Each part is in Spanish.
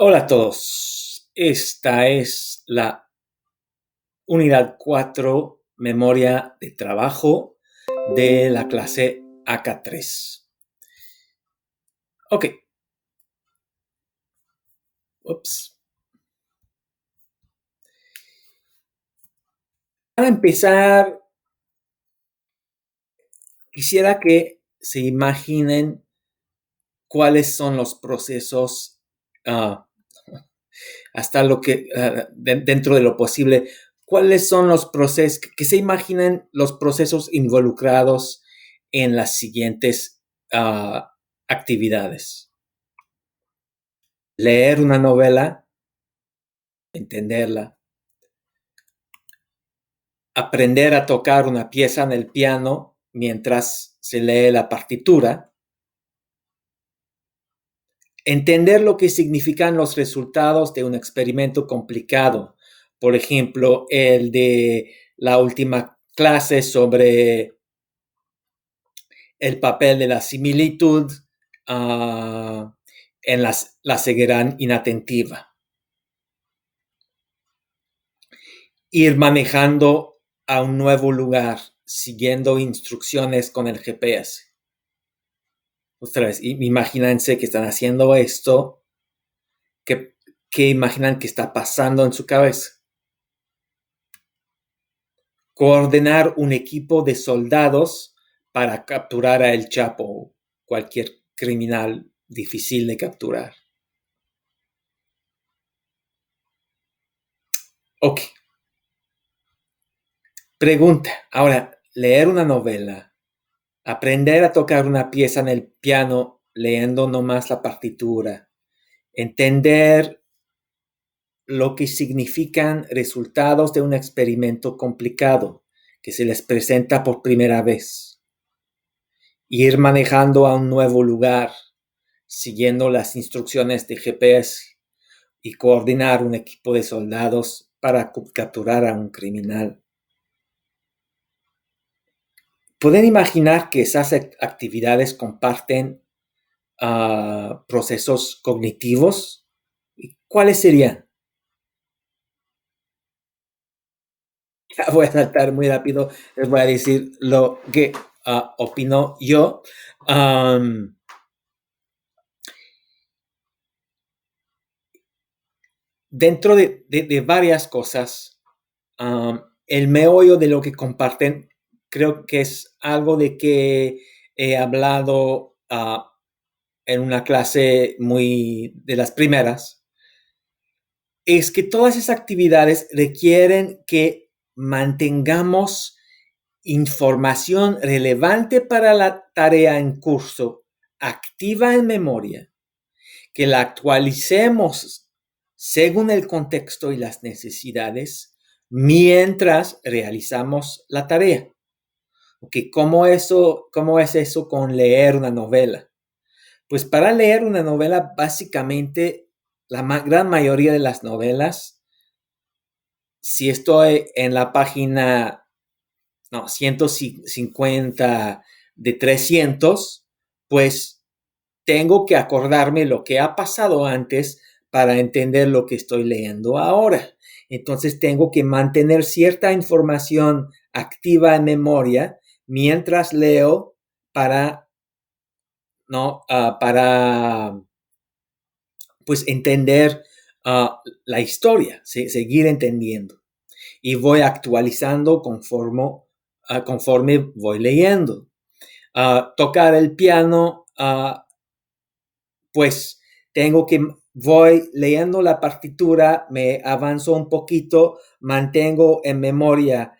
Hola a todos. Esta es la unidad 4, memoria de trabajo de la clase AK3. Ok. Ups. Para empezar, quisiera que se imaginen cuáles son los procesos, hasta lo que, dentro de lo posible, cuáles son los procesos, que se imaginen los procesos involucrados en las siguientes actividades. Leer una novela, entenderla, aprender a tocar una pieza en el piano mientras se lee la partitura, entender lo que significan los resultados de un experimento complicado, por ejemplo, el de la última clase sobre el papel de la similitud en la ceguera inatentiva. Ir manejando a un nuevo lugar, siguiendo instrucciones con el GPS. Otra vez, imagínense que están haciendo esto, ¿qué imaginan que está pasando en su cabeza? Coordinar un equipo de soldados para capturar a El Chapo, cualquier criminal difícil de capturar. Ok. Pregunta. Ahora, leer una novela, aprender a tocar una pieza en el piano leyendo nomás la partitura, entender lo que significan resultados de un experimento complicado que se les presenta por primera vez. Ir manejando a un nuevo lugar, siguiendo las instrucciones de GPS y coordinar un equipo de soldados para capturar a un criminal. ¿Pueden imaginar que esas actividades comparten procesos cognitivos? ¿Cuáles serían? Voy a saltar muy rápido, les voy a decir lo que opino yo. Dentro de varias cosas, el meollo de lo que comparten creo que es algo de que he hablado en una clase muy de las primeras, es que todas esas actividades requieren que mantengamos información relevante para la tarea en curso, activa en memoria, que la actualicemos según el contexto y las necesidades mientras realizamos la tarea. Okay, ¿cómo es eso con leer una novela? Pues para leer una novela, básicamente, la gran mayoría de las novelas, si estoy en la página 150 de 300, pues tengo que acordarme lo que ha pasado antes para entender lo que estoy leyendo ahora. Entonces tengo que mantener cierta información activa en memoria mientras leo para pues entender la historia, seguir entendiendo. Y voy actualizando conforme voy leyendo. Tocar el piano, pues voy leyendo la partitura, me avanzo un poquito, mantengo en memoria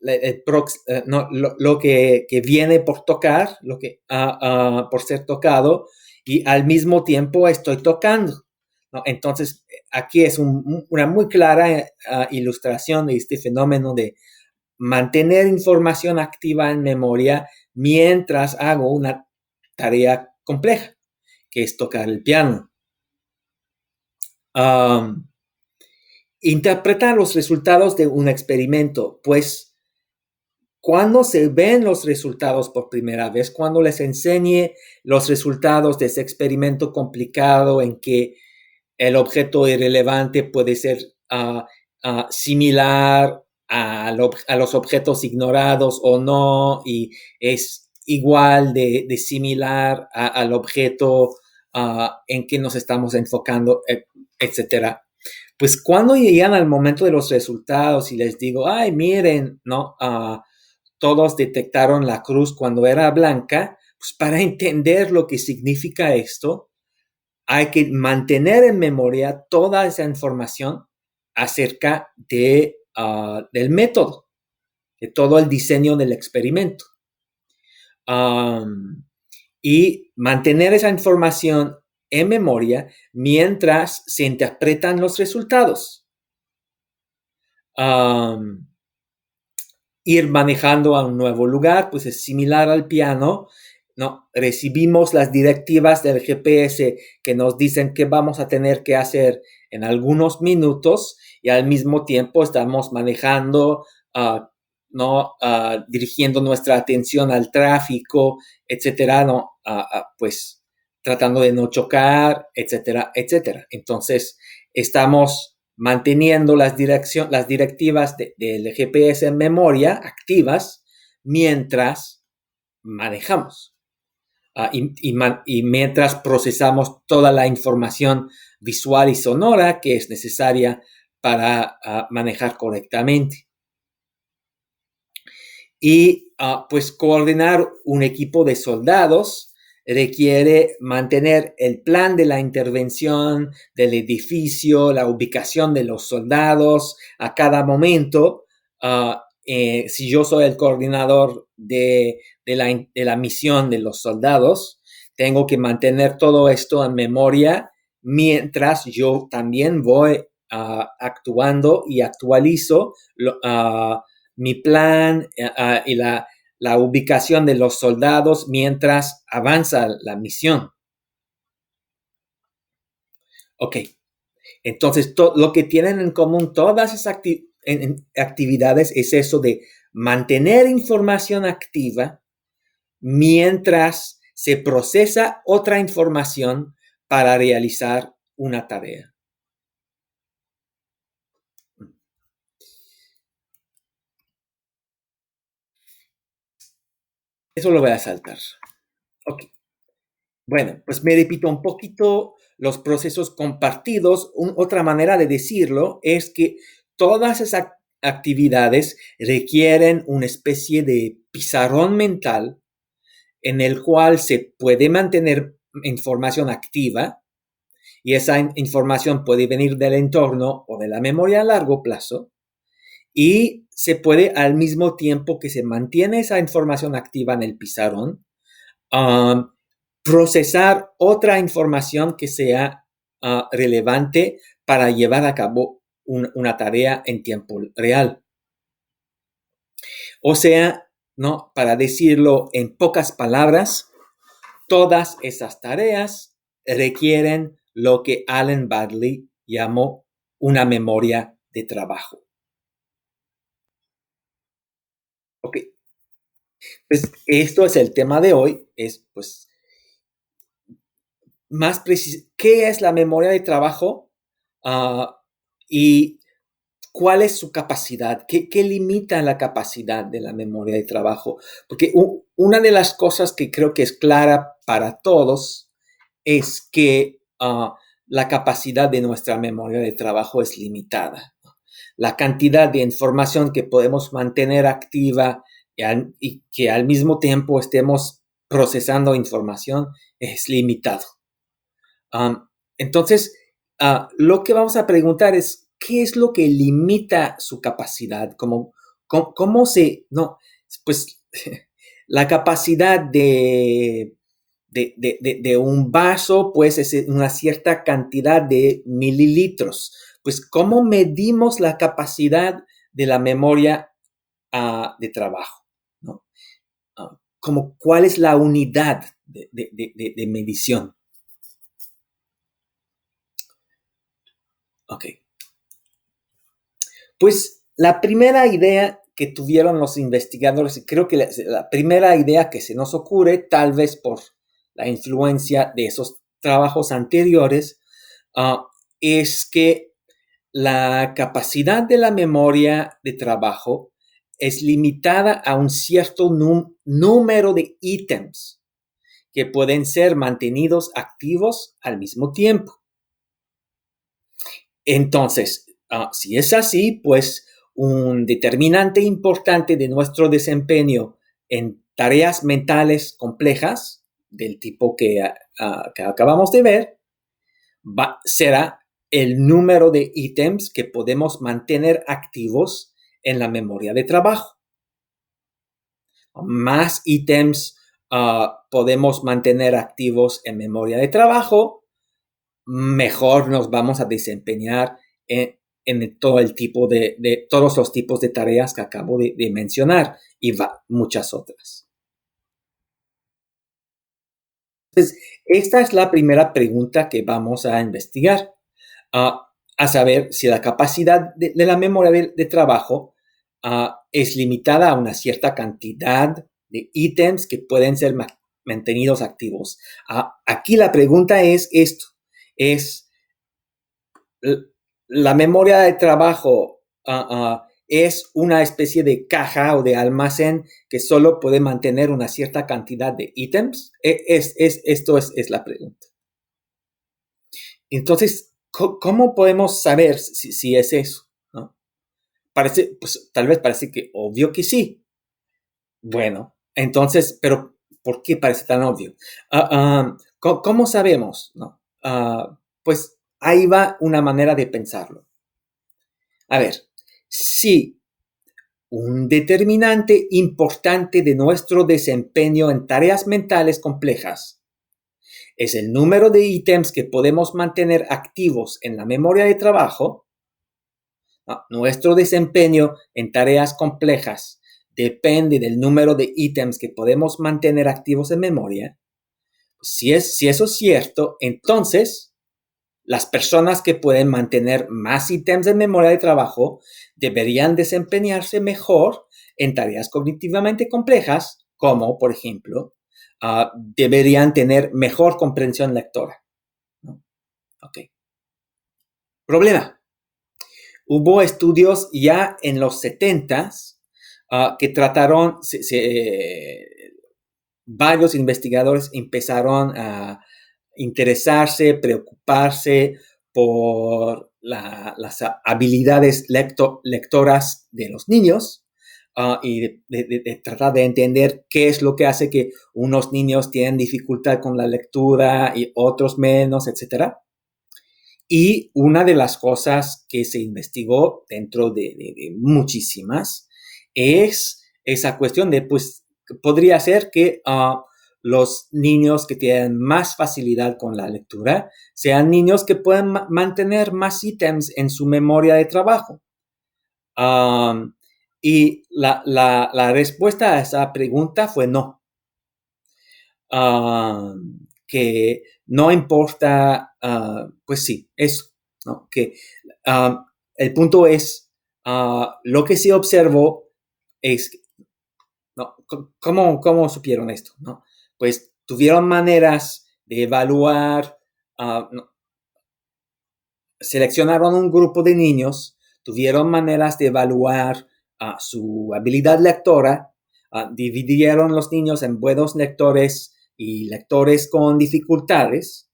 lo que viene por tocar, lo que por ser tocado, y al mismo tiempo estoy tocando, ¿no? Entonces, aquí es una muy clara ilustración de este fenómeno de mantener información activa en memoria mientras hago una tarea compleja, que es tocar el piano. Interpretar los resultados de un experimento, pues cuando se ven los resultados por primera vez, cuando les enseñe los resultados de ese experimento complicado en que el objeto irrelevante puede ser similar a los objetos ignorados o no, y es igual de similar al objeto en que nos estamos enfocando, etcétera. Pues cuando llegan al momento de los resultados y les digo, ay, miren, ¿no? Todos detectaron la cruz cuando era blanca, pues para entender lo que significa esto, hay que mantener en memoria toda esa información acerca del método, de todo el diseño del experimento. Y mantener esa información en memoria mientras se interpretan los resultados. Ir manejando a un nuevo lugar, pues es similar al piano, ¿no? Recibimos las directivas del GPS que nos dicen qué vamos a tener que hacer en algunos minutos y al mismo tiempo estamos manejando, ¿no? Dirigiendo nuestra atención al tráfico, etcétera, ¿no? Pues tratando de no chocar, etcétera, etcétera. Entonces, estamos manteniendo las directivas del GPS en memoria activas mientras manejamos y mientras procesamos toda la información visual y sonora que es necesaria para manejar correctamente. Y pues coordinar un equipo de soldados requiere mantener el plan de la intervención del edificio, la ubicación de los soldados a cada momento. Si yo soy el coordinador de la misión de los soldados, tengo que mantener todo esto en memoria mientras yo también voy actuando y actualizo mi plan y la ubicación de los soldados mientras avanza la misión. Ok, entonces lo que tienen en común todas esas actividades es eso de mantener información activa mientras se procesa otra información para realizar una tarea. Eso lo voy a saltar. Ok. Bueno, pues me repito un poquito los procesos compartidos. Otra manera de decirlo es que todas esas actividades requieren una especie de pizarrón mental en el cual se puede mantener información activa y esa información puede venir del entorno o de la memoria a largo plazo y se puede al mismo tiempo que se mantiene esa información activa en el pizarrón, procesar otra información que sea relevante para llevar a cabo una tarea en tiempo real. O sea, ¿no? Para decirlo en pocas palabras, todas esas tareas requieren lo que Alan Baddeley llamó una memoria de trabajo. Ok. Pues esto es el tema de hoy, es pues más preciso, ¿qué es la memoria de trabajo? Y cuál es su capacidad, qué limita la capacidad de la memoria de trabajo. Porque una de las cosas que creo que es clara para todos es que la capacidad de nuestra memoria de trabajo es limitada. La cantidad de información que podemos mantener activa y que al mismo tiempo estemos procesando información es limitado. Entonces, lo que vamos a preguntar es, ¿qué es lo que limita su capacidad? ¿Cómo se, no, pues la capacidad de un vaso, pues es una cierta cantidad de mililitros. Pues, ¿cómo medimos la capacidad de la memoria de trabajo? ¿No? ¿Cuál es la unidad de medición? Ok. Pues la primera idea que tuvieron los investigadores, y creo que la primera idea que se nos ocurre, tal vez por la influencia de esos trabajos anteriores, es que la capacidad de la memoria de trabajo es limitada a un cierto número de ítems que pueden ser mantenidos activos al mismo tiempo. Entonces, si es así, pues un determinante importante de nuestro desempeño en tareas mentales complejas, del tipo que acabamos de ver, será el número de ítems que podemos mantener activos en la memoria de trabajo. Más ítems podemos mantener activos en memoria de trabajo, mejor nos vamos a desempeñar en todo el tipo de todos los tipos de tareas que acabo de mencionar y muchas otras. Entonces, esta es la primera pregunta que vamos a investigar, a saber si la capacidad de la memoria de trabajo es limitada a una cierta cantidad de ítems que pueden ser mantenidos activos. Aquí la pregunta es esto, es la memoria de trabajo es una especie de caja o de almacén que solo puede mantener una cierta cantidad de ítems. Esto es la pregunta. Entonces, ¿cómo podemos saber si es eso? ¿No? Pues tal vez parece que obvio que sí. Bueno, entonces, pero ¿por qué parece tan obvio? ¿Cómo sabemos? ¿No? Pues ahí va una manera de pensarlo. A ver, si un determinante importante de nuestro desempeño en tareas mentales complejas es el número de ítems que podemos mantener activos en la memoria de trabajo, nuestro desempeño en tareas complejas depende del número de ítems que podemos mantener activos en memoria. Si eso es cierto, entonces las personas que pueden mantener más ítems en memoria de trabajo deberían desempeñarse mejor en tareas cognitivamente complejas, como, por ejemplo, deberían tener mejor comprensión lectora, ¿no? Ok. Problema. Hubo estudios ya en los 70s que trataron, varios investigadores empezaron a interesarse, preocuparse por las habilidades lectoras de los niños y de tratar de entender qué es lo que hace que unos niños tienen dificultad con la lectura y otros menos, etcétera. Y una de las cosas que se investigó dentro de muchísimas es esa cuestión de, pues, podría ser que los niños que tienen más facilidad con la lectura sean niños que pueden mantener más ítems en su memoria de trabajo. Y la respuesta a esa pregunta fue no. Que no importa, pues sí, eso, ¿no? Que el punto es, lo que se observó es, ¿no? ¿Cómo supieron esto? ¿No? Pues tuvieron maneras de evaluar, no, seleccionaron un grupo de niños, tuvieron maneras de evaluar su habilidad lectora, dividieron los niños en buenos lectores y lectores con dificultades,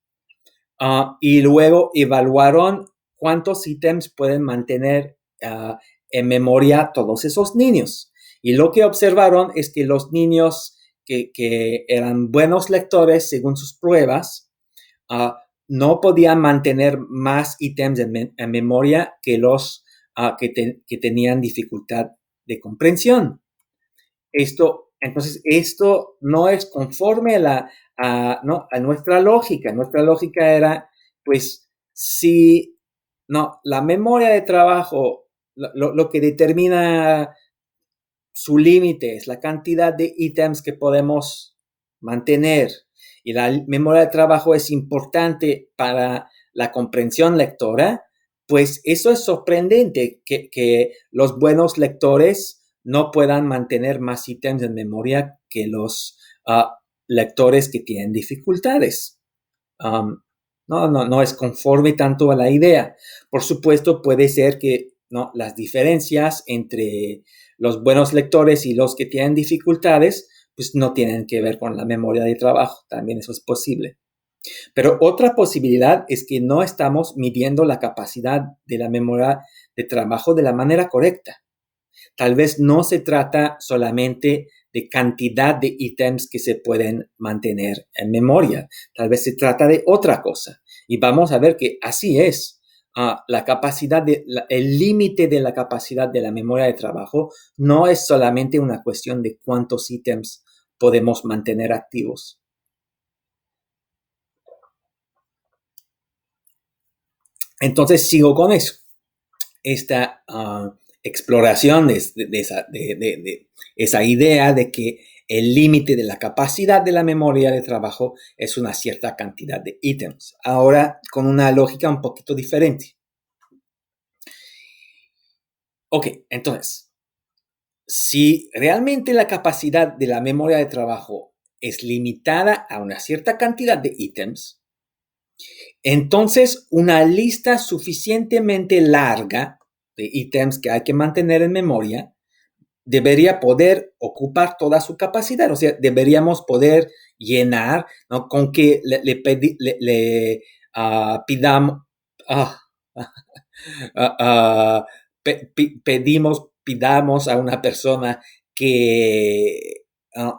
y luego evaluaron cuántos ítems pueden mantener en memoria todos esos niños. Y lo que observaron es que los niños que eran buenos lectores según sus pruebas, no podían mantener más ítems en memoria que los que tenían dificultad de comprensión. Entonces, esto no es conforme a nuestra lógica. Nuestra lógica era, pues, si la memoria de trabajo, lo que determina su límite es la cantidad de ítems que podemos mantener, y la memoria de trabajo es importante para la comprensión lectora, pues eso es sorprendente que los buenos lectores no puedan mantener más ítems en memoria que los lectores que tienen dificultades. no es conforme tanto a la idea. Por supuesto, puede ser que ¿no? las diferencias entre los buenos lectores y los que tienen dificultades, pues no tienen que ver con la memoria de trabajo. También eso es posible. Pero otra posibilidad es que no estamos midiendo la capacidad de la memoria de trabajo de la manera correcta. Tal vez no se trata solamente de cantidad de ítems que se pueden mantener en memoria. Tal vez se trata de otra cosa. Y vamos a ver que así es. El límite de la capacidad de la memoria de trabajo no es solamente una cuestión de cuántos ítems podemos mantener activos. Entonces sigo con eso. Esta exploración de esa idea de que el límite de la capacidad de la memoria de trabajo es una cierta cantidad de ítems. Ahora, con una lógica un poquito diferente. Ok, entonces, si realmente la capacidad de la memoria de trabajo es limitada a una cierta cantidad de ítems, entonces una lista suficientemente larga de ítems que hay que mantener en memoria debería poder ocupar toda su capacidad. O sea, deberíamos poder llenar, ¿no? Con que pidamos, pidamos a una persona que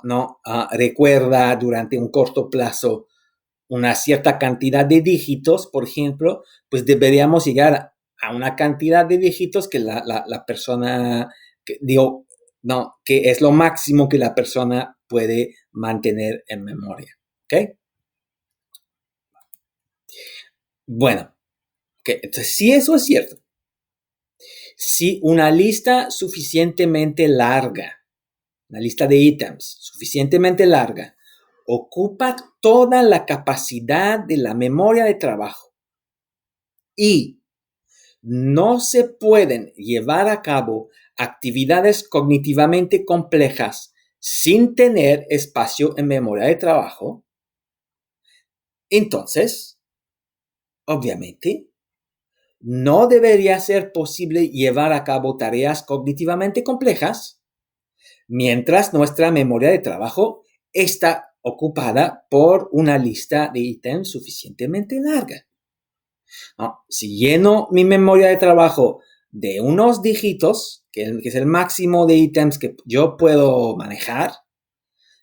no recuerda durante un corto plazo una cierta cantidad de dígitos, por ejemplo, pues deberíamos llegar a una cantidad de dígitos que la persona, que es lo máximo que la persona puede mantener en memoria. ¿Ok? Bueno, okay. Entonces, si eso es cierto, si una lista suficientemente larga, una lista de ítems suficientemente larga, ocupa toda la capacidad de la memoria de trabajo y no se pueden llevar a cabo actividades cognitivamente complejas sin tener espacio en memoria de trabajo, entonces, obviamente, no debería ser posible llevar a cabo tareas cognitivamente complejas mientras nuestra memoria de trabajo está ocupada por una lista de ítems suficientemente larga. ¿No? Si lleno mi memoria de trabajo de unos dígitos, que es el máximo de ítems que yo puedo manejar,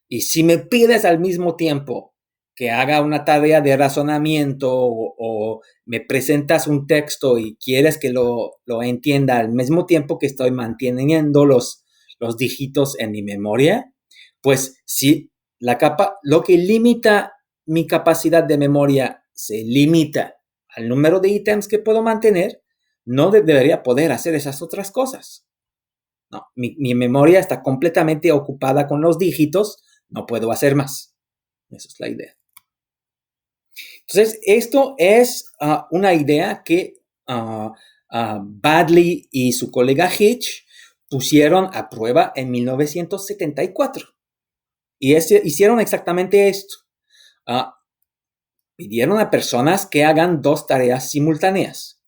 y si me pides al mismo tiempo que haga una tarea de razonamiento o me presentas un texto y quieres que lo entienda al mismo tiempo que estoy manteniendo los dígitos en mi memoria, pues si lo que limita mi capacidad de memoria se limita al número de ítems que puedo mantener, no debería poder hacer esas otras cosas. No, mi memoria está completamente ocupada con los dígitos, no puedo hacer más. Esa es la idea. Entonces, esto es una idea que Baddeley y su colega Hitch pusieron a prueba en 1974. Y hicieron exactamente esto. Pidieron a personas que hagan dos tareas simultáneas.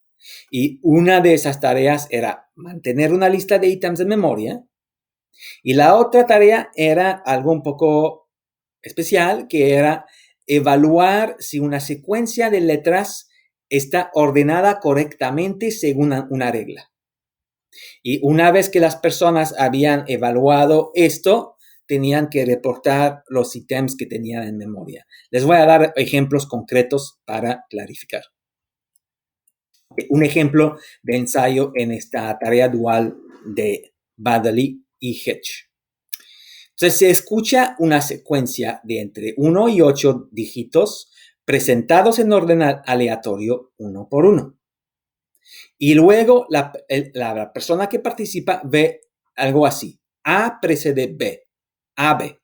Y una de esas tareas era mantener una lista de ítems de memoria. Y la otra tarea era algo un poco especial, que era evaluar si una secuencia de letras está ordenada correctamente según una regla. Y una vez que las personas habían evaluado esto, tenían que reportar los ítems que tenían en memoria. Les voy a dar ejemplos concretos para clarificar. Un ejemplo de ensayo en esta tarea dual de Baddeley y Hitch. Entonces se escucha una secuencia de entre 1 y 8 dígitos presentados en orden aleatorio uno por uno. Y luego la persona que participa ve algo así. A precede B. AB.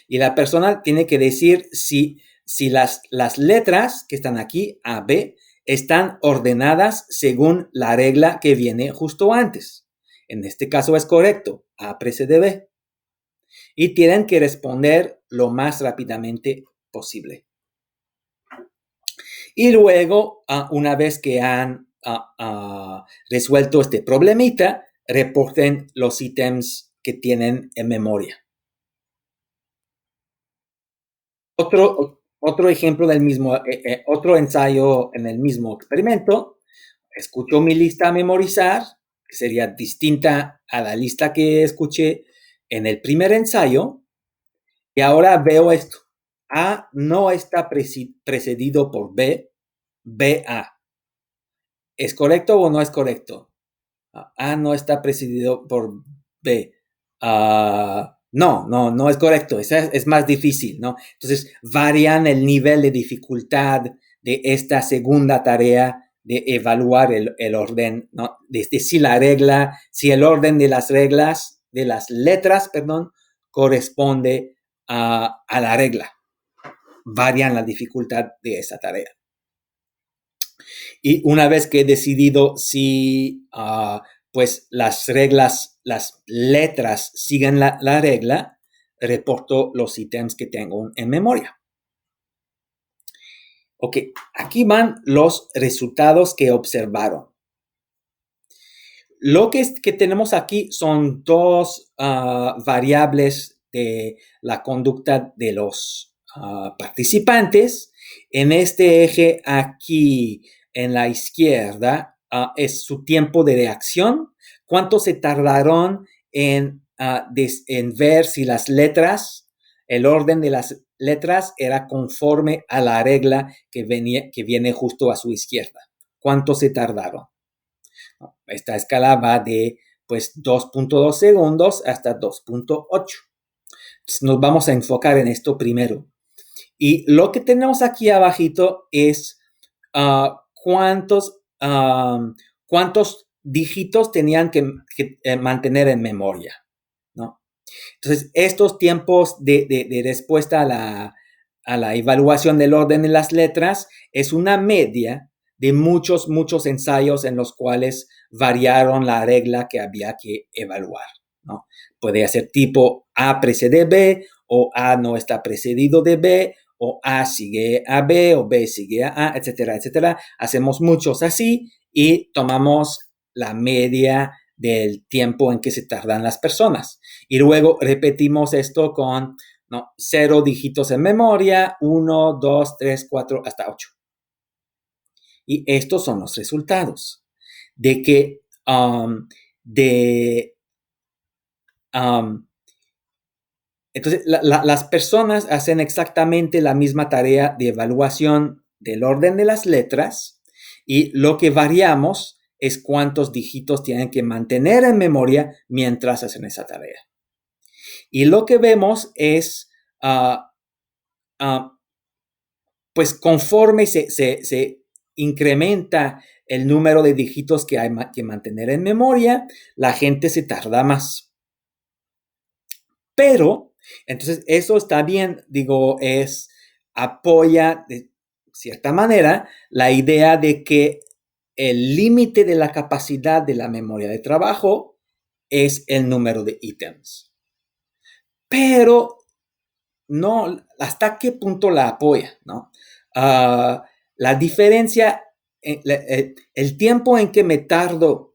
Y la persona tiene que decir si las letras que están aquí, AB, están ordenadas según la regla que viene justo antes. En este caso es correcto. A precede B. Y tienen que responder lo más rápidamente posible. Y luego, una vez que han resuelto este problemita, reporten los ítems que tienen en memoria. Otro ejemplo del mismo, otro ensayo en el mismo experimento. Escucho mi lista a memorizar, que sería distinta a la lista que escuché en el primer ensayo, y ahora veo esto. A no está precedido por B, BA. ¿Es correcto o no es correcto? A no está precedido por B. No es correcto. Es más difícil, ¿no? Entonces, varían el nivel de dificultad de esta segunda tarea de evaluar el orden, ¿no? Si el orden de las reglas, de las letras, perdón, corresponde a la regla. Varían la dificultad de esa tarea. Y una vez que he decidido si pues las reglas, las letras siguen la regla, reporto los ítems que tengo en memoria. Ok, aquí van los resultados que observaron. Lo que tenemos aquí son dos variables de la conducta de los participantes. En este eje aquí en la izquierda es su tiempo de reacción. ¿Cuánto se tardaron en ver si las letras, el orden de las letras era conforme a la regla que viene justo a su izquierda? ¿Cuánto se tardaron? Esta escala va de pues 2.2 segundos hasta 2.8. Nos vamos a enfocar en esto primero. Y lo que tenemos aquí abajito es cuántos dígitos tenían que mantener en memoria, ¿no? Entonces, estos tiempos de respuesta a la evaluación del orden de las letras es una media de muchos ensayos en los cuales variaron la regla que había que evaluar, ¿no? Puede ser tipo A precede B, o A no está precedido de B, o A sigue a B, o B sigue a A, etcétera, etcétera. Hacemos muchos así y tomamos la media del tiempo en que se tardan las personas. Y luego repetimos esto con 0 dígitos en memoria, 1, 2, 3, 4, hasta 8. Y estos son los resultados de que entonces las personas hacen exactamente la misma tarea de evaluación del orden de las letras, y lo que variamos es cuántos dígitos tienen que mantener en memoria mientras hacen esa tarea. Y lo que vemos es, pues conforme se incrementa el número de dígitos que hay que mantener en memoria, la gente se tarda más. Pero, entonces, eso está bien, digo, apoya de cierta manera la idea de que el límite de la capacidad de la memoria de trabajo es el número de ítems. Pero no, ¿hasta qué punto la apoya? ¿No? La diferencia, el tiempo en que me tardo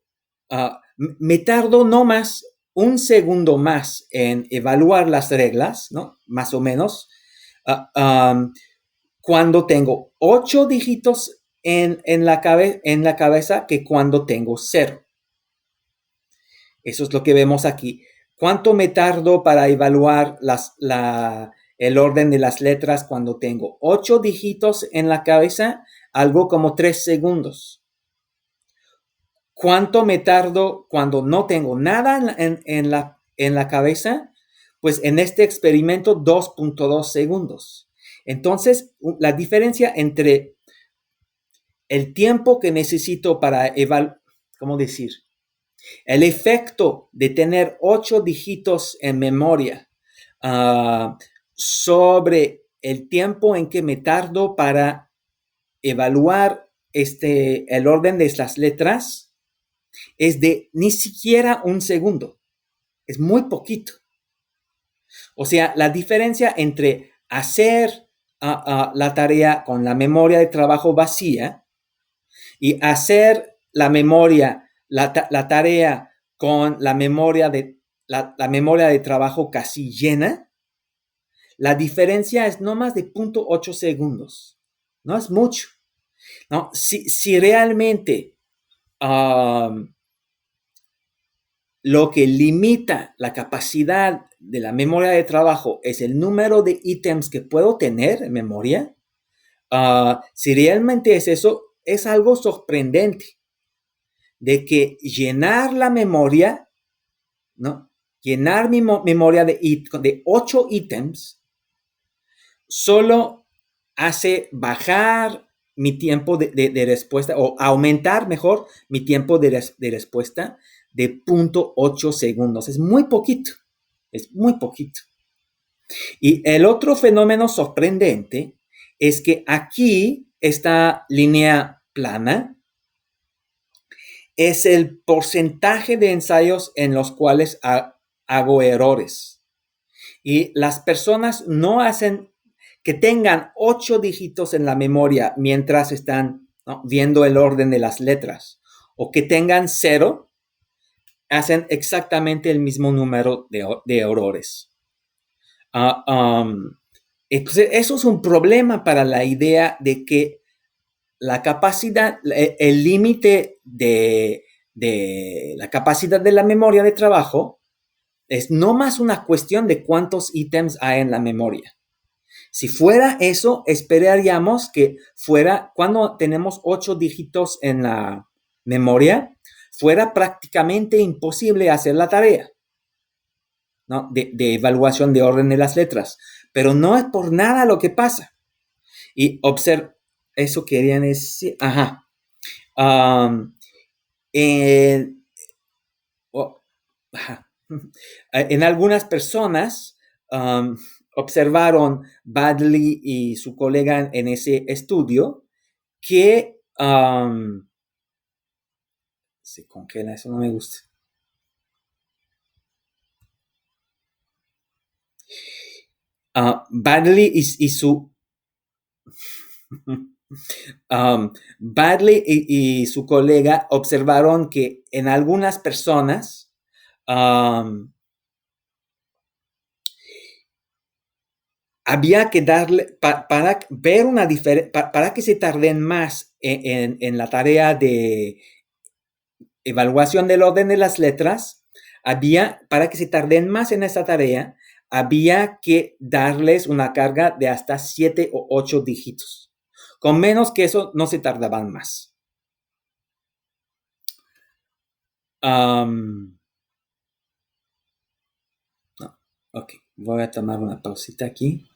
no más, un segundo más en evaluar las reglas, ¿no? Más o menos, cuando tengo 8 dígitos en la cabeza que cuando tengo 0. Eso es lo que vemos aquí. ¿Cuánto me tardo para evaluar el orden de las letras cuando tengo 8 dígitos en la cabeza? Algo como 3 segundos. ¿Cuánto me tardo cuando no tengo nada en la cabeza? Pues en este experimento 2.2 segundos. Entonces, la diferencia entre el tiempo que necesito para evaluar, ¿cómo decir? El efecto de tener 8 dígitos en memoria sobre el tiempo en que me tardo para evaluar el orden de las letras es de ni siquiera un segundo. Es muy poquito. O sea, la diferencia entre hacer la tarea con la memoria de trabajo vacía y hacer la memoria, la tarea con la memoria la memoria de trabajo casi llena, la diferencia es no más de 0.8 segundos. No es mucho. ¿No? Si realmente lo que limita la capacidad de la memoria de trabajo es el número de ítems que puedo tener en memoria, si realmente es eso, es algo sorprendente de que llenar la memoria, ¿no? Llenar mi memoria de 8 ítems solo hace bajar mi tiempo de respuesta o aumentar mejor mi tiempo de respuesta de 0.8 segundos. Es muy poquito. Es muy poquito. Y el otro fenómeno sorprendente es que aquí, esta línea plana, es el porcentaje de ensayos en los cuales hago errores. Y las personas no hacen que tengan 8 dígitos en la memoria mientras están, ¿no?, viendo el orden de las letras, o que tengan 0, hacen exactamente el mismo número de errores. Entonces, eso es un problema para la idea de que la capacidad, el límite de la capacidad de la memoria de trabajo es no más una cuestión de cuántos ítems hay en la memoria. Si fuera eso, esperaríamos que fuera, cuando tenemos 8 dígitos en la memoria, fuera prácticamente imposible hacer la tarea, ¿no?, de evaluación de orden de las letras. Pero no es por nada lo que pasa. Y observa, eso querían decir, ajá. En, oh, en algunas personas observaron Badley y su colega en ese estudio que se congela, eso no me gusta. Badley y su Badley y su colega observaron que en algunas personas había que darle, para ver una diferencia, para que se tarden más en la tarea de evaluación del orden de las letras, para que se tarden más en esa tarea, había que darles una carga de hasta 7 o 8 dígitos. Con menos que eso, no se tardaban más. No. Ok, voy a tomar una pausita aquí.